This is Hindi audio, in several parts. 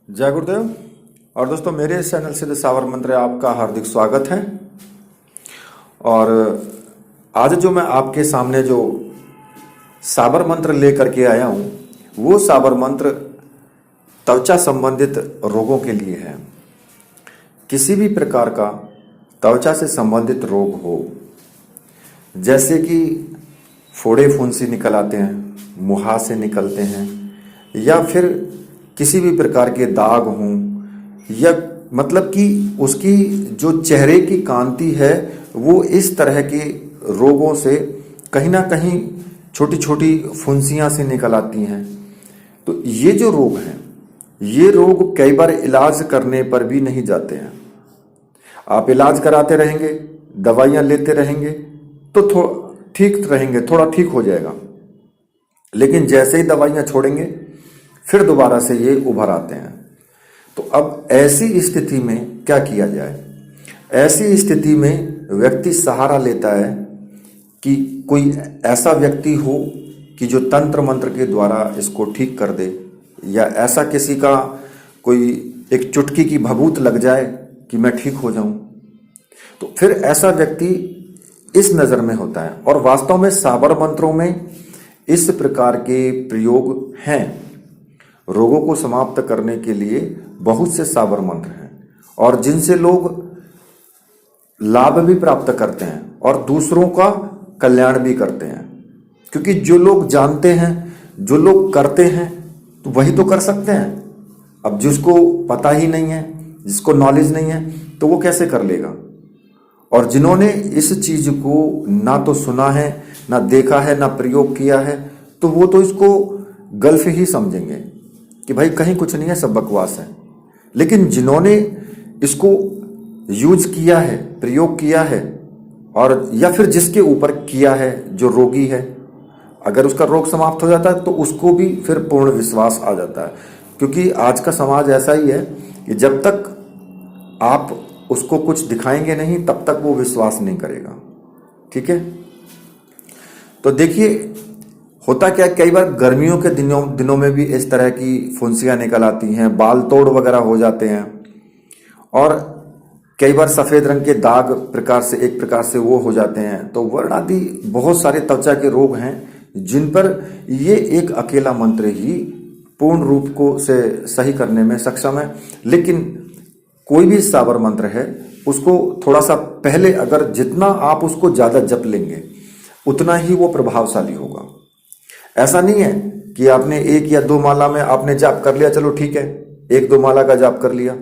जय गुरुदेव। और दोस्तों, मेरे इस चैनल से सावर मंत्र आपका हार्दिक स्वागत है। और आज जो मैं आपके सामने जो साबर मंत्र लेकर के आया हूँ, वो साबर मंत्र त्वचा संबंधित रोगों के लिए है। किसी भी प्रकार का त्वचा से संबंधित रोग हो, जैसे कि फोड़े फुंसी निकल आते हैं, मुहासे निकलते हैं, या फिर किसी भी प्रकार के दाग हों, या मतलब कि उसकी जो चेहरे की कांति है वो इस तरह के रोगों से कहीं ना कहीं छोटी छोटी फुंसियां से निकल आती हैं। तो ये जो रोग हैं, ये रोग कई बार इलाज करने पर भी नहीं जाते हैं। आप इलाज कराते रहेंगे, दवाइयां लेते रहेंगे तो ठीक रहेंगे, थोड़ा ठीक हो जाएगा, लेकिन जैसे ही दवाइयां छोड़ेंगे फिर दोबारा से ये उभर आते हैं। तो अब ऐसी स्थिति में क्या किया जाए? ऐसी स्थिति में व्यक्ति सहारा लेता है कि कोई ऐसा व्यक्ति हो कि जो तंत्र मंत्र के द्वारा इसको ठीक कर दे, या ऐसा किसी का कोई एक चुटकी की भभूत लग जाए कि मैं ठीक हो जाऊं। तो फिर ऐसा व्यक्ति इस नजर में होता है। और वास्तव में साबर मंत्रों में इस प्रकार के प्रयोग हैं। रोगों को समाप्त करने के लिए बहुत से साबर मंत्र हैं, और जिनसे लोग लाभ भी प्राप्त करते हैं और दूसरों का कल्याण भी करते हैं। क्योंकि जो लोग जानते हैं, जो लोग करते हैं, तो वही तो कर सकते हैं। अब जिसको पता ही नहीं है, जिसको नॉलेज नहीं है, तो वो कैसे कर लेगा? और जिन्होंने इस चीज को ना तो सुना है, ना देखा है, ना प्रयोग किया है, तो वो तो इसको गल्फ ही समझेंगे कि भाई कहीं कुछ नहीं है, सब बकवास है। लेकिन जिन्होंने इसको यूज किया है, प्रयोग किया है, और या फिर जिसके ऊपर किया है, जो रोगी है, अगर उसका रोग समाप्त हो जाता है तो उसको भी फिर पूर्ण विश्वास आ जाता है। क्योंकि आज का समाज ऐसा ही है कि जब तक आप उसको कुछ दिखाएंगे नहीं, तब तक वो विश्वास नहीं करेगा। ठीक है? तो देखिए, होता क्या, कई बार गर्मियों के दिनों में भी इस तरह की फुंसियां निकल आती हैं, बाल तोड़ वगैरह हो जाते हैं, और कई बार सफेद रंग के दाग एक प्रकार से वो हो जाते हैं। तो वर्ण आदि बहुत सारे त्वचा के रोग हैं जिन पर ये एक अकेला मंत्र ही पूर्ण रूप को से सही करने में सक्षम है। लेकिन कोई भी साबर मंत्र है, उसको थोड़ा सा पहले, अगर जितना आप उसको ज्यादा जप लेंगे उतना ही वो प्रभावशाली होगा। ऐसा नहीं है कि आपने 1 या 2 माला में आपने जाप कर लिया, चलो ठीक है, 1-2 माला का जाप कर लिया,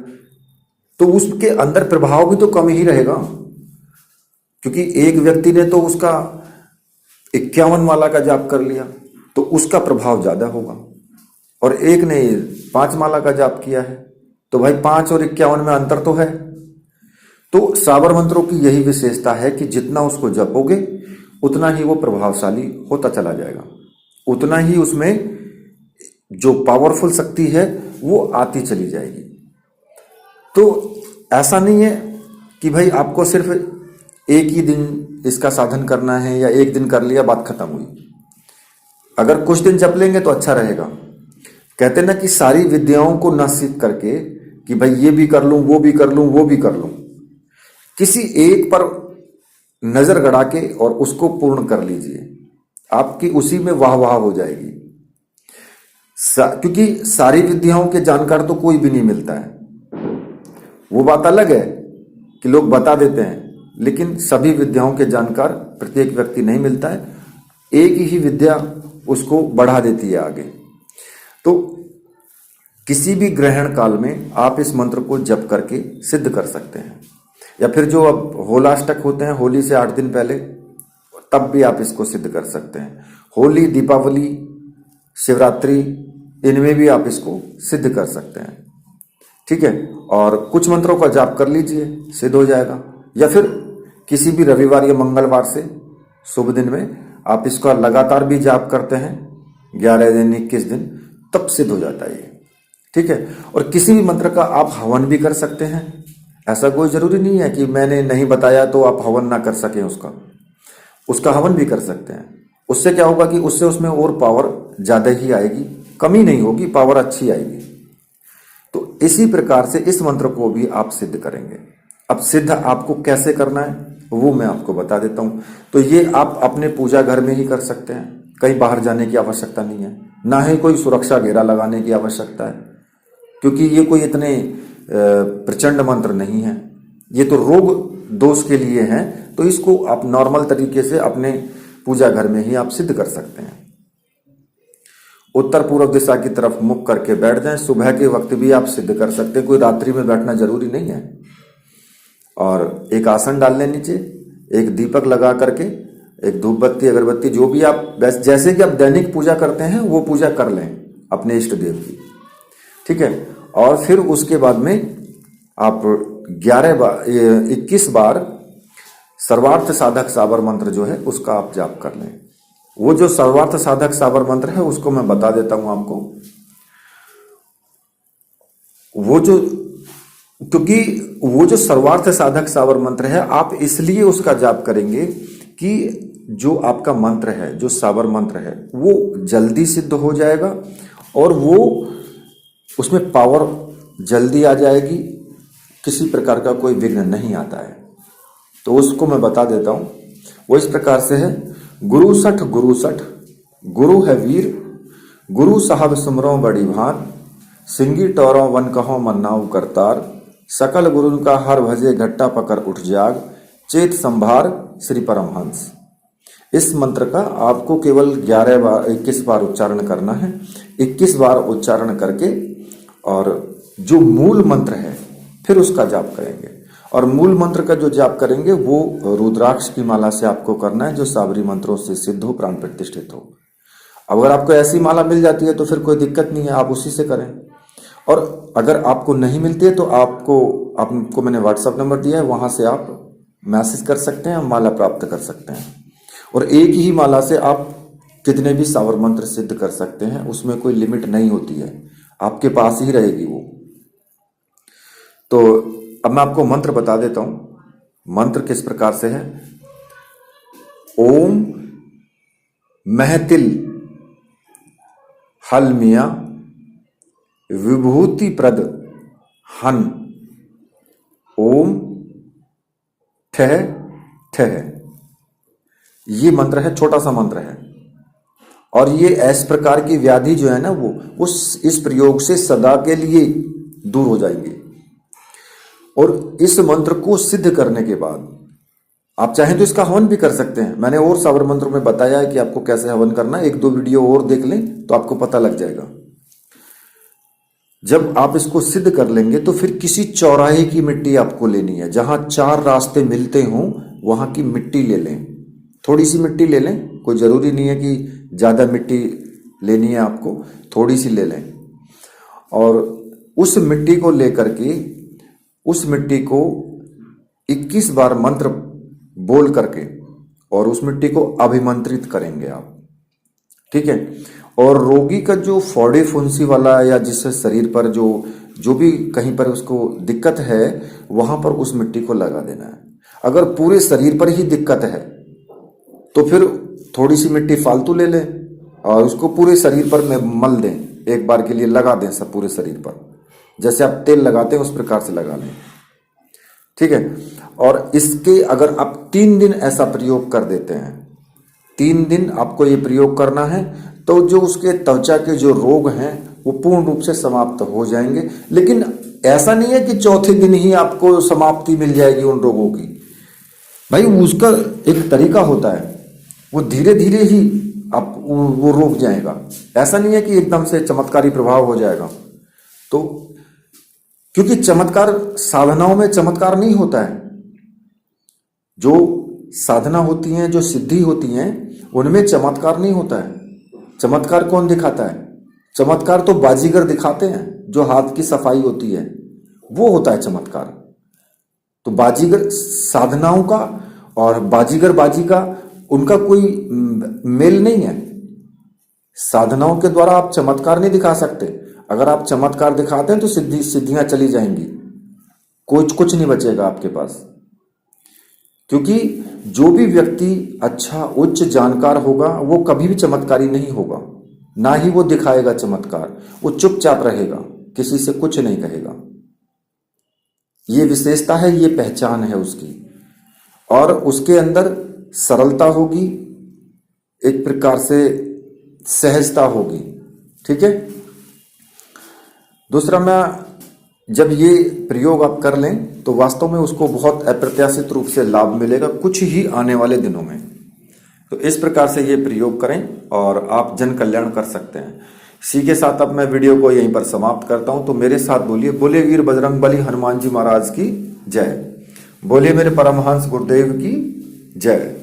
तो उसके अंदर प्रभाव भी तो कम ही रहेगा। क्योंकि एक व्यक्ति ने तो उसका 51 माला का जाप कर लिया, तो उसका प्रभाव ज्यादा होगा, और एक ने 5 माला का जाप किया है, तो भाई 5 और 51 में अंतर तो है। तो साबर मंत्रों की यही विशेषता है कि जितना उसको जपोगे उतना ही वो प्रभावशाली होता चला जाएगा, उतना ही उसमें जो पावरफुल शक्ति है वो आती चली जाएगी। तो ऐसा नहीं है कि भाई आपको सिर्फ एक ही दिन इसका साधन करना है, या एक दिन कर लिया बात खत्म हुई। अगर कुछ दिन जप लेंगे तो अच्छा रहेगा। कहते ना कि सारी विद्याओं को न सीख करके कि भाई ये भी कर लूं, वो भी कर लूं, वो भी कर लूं, किसी एक पर नजर गड़ा के और उसको पूर्ण कर लीजिए, आपकी उसी में वाह वाह हो जाएगी। क्योंकि सारी विद्याओं के जानकार तो कोई भी नहीं मिलता है। वो बात अलग है कि लोग बता देते हैं, लेकिन सभी विद्याओं के जानकार प्रत्येक व्यक्ति नहीं मिलता है। एक ही विद्या उसको बढ़ा देती है आगे। तो किसी भी ग्रहण काल में आप इस मंत्र को जप करके सिद्ध कर सकते हैं, या फिर जो अब होलाष्टक होते हैं, होली से 8 दिन पहले, तब भी आप इसको सिद्ध कर सकते हैं। होली, दीपावली, शिवरात्रि, इनमें भी आप इसको सिद्ध कर सकते हैं। ठीक है? और कुछ मंत्रों का जाप कर लीजिए, सिद्ध हो जाएगा। या फिर किसी भी रविवार या मंगलवार से शुभ दिन में आप इसका लगातार भी जाप करते हैं, 11 दिन, 21 दिन, तब सिद्ध हो जाता है ये। ठीक है? और किसी भी मंत्र का आप हवन भी कर सकते हैं। ऐसा कोई जरूरी नहीं है कि मैंने नहीं बताया तो आप हवन ना कर सकें उसका हवन भी कर सकते हैं। उससे क्या होगा कि उससे उसमें और पावर ज्यादा ही आएगी, कमी नहीं होगी, पावर अच्छी आएगी। तो इसी प्रकार से इस मंत्र को भी आप सिद्ध करेंगे। अब सिद्ध आपको कैसे करना है वो मैं आपको बता देता हूं। तो ये आप अपने पूजा घर में ही कर सकते हैं, कहीं बाहर जाने की आवश्यकता नहीं है, ना ही कोई सुरक्षा घेरा लगाने की आवश्यकता है, क्योंकि ये कोई इतने प्रचंड मंत्र नहीं है, ये तो रोग दोष के लिए है। तो इसको आप नॉर्मल तरीके से अपने पूजा घर में ही आप सिद्ध कर सकते हैं। उत्तर पूर्व दिशा की तरफ मुख करके बैठ जाएं। सुबह के वक्त भी आप सिद्ध कर सकते हैं, कोई रात्रि में बैठना जरूरी नहीं है। और एक आसन डाल लें नीचे, एक दीपक लगा करके, एक धूप बत्ती अगरबत्ती जो भी आप जैसे कि आप दैनिक पूजा करते हैं वो पूजा कर लें अपने इष्ट देव की, ठीक है। और फिर उसके बाद में आप 21 बार सर्वार्थ साधक साबर मंत्र जो है उसका आप जाप कर लें। वो जो सर्वार्थ साधक साबर मंत्र है उसको मैं बता देता हूं आपको। क्योंकि वो जो सर्वार्थ साधक साबर मंत्र है आप इसलिए उसका जाप करेंगे कि जो आपका मंत्र है, जो साबर मंत्र है, वो जल्दी सिद्ध हो जाएगा और वो उसमें पावर जल्दी आ जाएगी, किसी प्रकार का कोई विघ्न नहीं आता है। तो उसको मैं बता देता हूं। वो इस प्रकार से है, गुरु सठ गुरु है वीर, गुरु साहब सुमरो बड़ी भान, सिंगी टोरों वन कहो मन्नाऊ करतार, सकल गुरु का हर भजे घट्टा पकड़ उठ जाग, चेत संभार श्री परमहंस। इस मंत्र का आपको केवल 21 बार उच्चारण करना है। 21 बार उच्चारण करके और जो मूल मंत्र है फिर उसका जाप करेंगे। और मूल मंत्र का जो जाप करेंगे वो रुद्राक्ष की माला से आपको करना है, जो साबरी मंत्रों से सिद्ध हो, प्राण प्रतिष्ठित हो। अगर आपको ऐसी माला मिल जाती है तो फिर कोई दिक्कत नहीं है, आप उसी से करें। और अगर आपको नहीं मिलती है तो आपको मैंने व्हाट्सएप नंबर दिया है, वहां से आप मैसेज कर सकते हैं, माला प्राप्त कर सकते हैं। और एक ही माला से आप कितने भी सावर मंत्र सिद्ध कर सकते हैं, उसमें कोई लिमिट नहीं होती है, आपके पास ही रहेगी वो। तो अब मैं आपको मंत्र बता देता हूं। मंत्र किस प्रकार से है, ओम महतिल हलमिया विभूति प्रद हन, ओम ठह ठह। ये मंत्र है, छोटा सा मंत्र है। और ये इस प्रकार की व्याधि जो है ना वो इस प्रयोग से सदा के लिए दूर हो जाएंगी। और इस मंत्र को सिद्ध करने के बाद आप चाहें तो इसका हवन भी कर सकते हैं। मैंने और साबर मंत्रों में बताया है कि आपको कैसे हवन करना है, 1-2 वीडियो और देख लें तो आपको पता लग जाएगा। जब आप इसको सिद्ध कर लेंगे तो फिर किसी चौराहे की मिट्टी आपको लेनी है, जहां 4 रास्ते मिलते हों वहां की मिट्टी ले लें। थोड़ी सी मिट्टी ले लें, कोई जरूरी नहीं है कि ज्यादा मिट्टी लेनी है आपको, थोड़ी सी ले लें। और उस मिट्टी को लेकर के उस मिट्टी को 21 बार मंत्र बोल करके और उस मिट्टी को अभिमंत्रित करेंगे आप, ठीक है। और रोगी का जो फोड़े फुंसी वाला या जिससे शरीर पर जो भी कहीं पर उसको दिक्कत है वहां पर उस मिट्टी को लगा देना है। अगर पूरे शरीर पर ही दिक्कत है तो फिर थोड़ी सी मिट्टी फालतू ले लें और उसको पूरे शरीर पर मल दें, एक बार के लिए लगा दें सब पूरे शरीर पर, जैसे आप तेल लगाते हैं उस प्रकार से लगा लें, ठीक है। और इसके अगर आप 3 दिन ऐसा प्रयोग कर देते हैं, 3 दिन आपको ये प्रयोग करना है, तो जो उसके त्वचा के जो रोग हैं वो पूर्ण रूप से समाप्त हो जाएंगे। लेकिन ऐसा नहीं है कि चौथे दिन ही आपको समाप्ति मिल जाएगी उन रोगों की। भाई उसका एक तरीका होता है, वो धीरे धीरे ही आप वो रोक जाएगा। ऐसा नहीं है कि एकदम से चमत्कारी प्रभाव हो जाएगा। तो क्योंकि चमत्कार साधनाओं में चमत्कार नहीं होता है, जो साधना होती हैं, जो सिद्धि होती हैं, उनमें चमत्कार नहीं होता है। चमत्कार कौन दिखाता है? चमत्कार तो बाजीगर दिखाते हैं, जो हाथ की सफाई होती है वो होता है चमत्कार। तो बाजीगर साधनाओं का और बाजीगर बाजी का उनका कोई मेल नहीं है। साधनाओं के द्वारा आप चमत्कार नहीं दिखा सकते। अगर आप चमत्कार दिखाते हैं तो सिद्धियां चली जाएंगी, कुछ नहीं बचेगा आपके पास। क्योंकि जो भी व्यक्ति अच्छा उच्च जानकार होगा वो कभी भी चमत्कारी नहीं होगा, ना ही वो दिखाएगा चमत्कार, वो चुपचाप रहेगा। किसी से कुछ नहीं कहेगा। ये विशेषता है, ये पहचान है उसकी। और उसके अंदर सरलता होगी, एक प्रकार से सहजता होगी। ठीक है। दूसरा, मैं जब ये प्रयोग आप कर लें तो वास्तव में उसको बहुत अप्रत्याशित रूप से लाभ मिलेगा कुछ ही आने वाले दिनों में। तो इस प्रकार से ये प्रयोग करें और आप जन कल्याण कर सकते हैं। इसी के साथ अब मैं वीडियो को यहीं पर समाप्त करता हूं। तो मेरे साथ बोलिए, बोले वीर बजरंगबली हनुमान जी महाराज की जय। बोलिए मेरे परमहंस गुरुदेव की जय।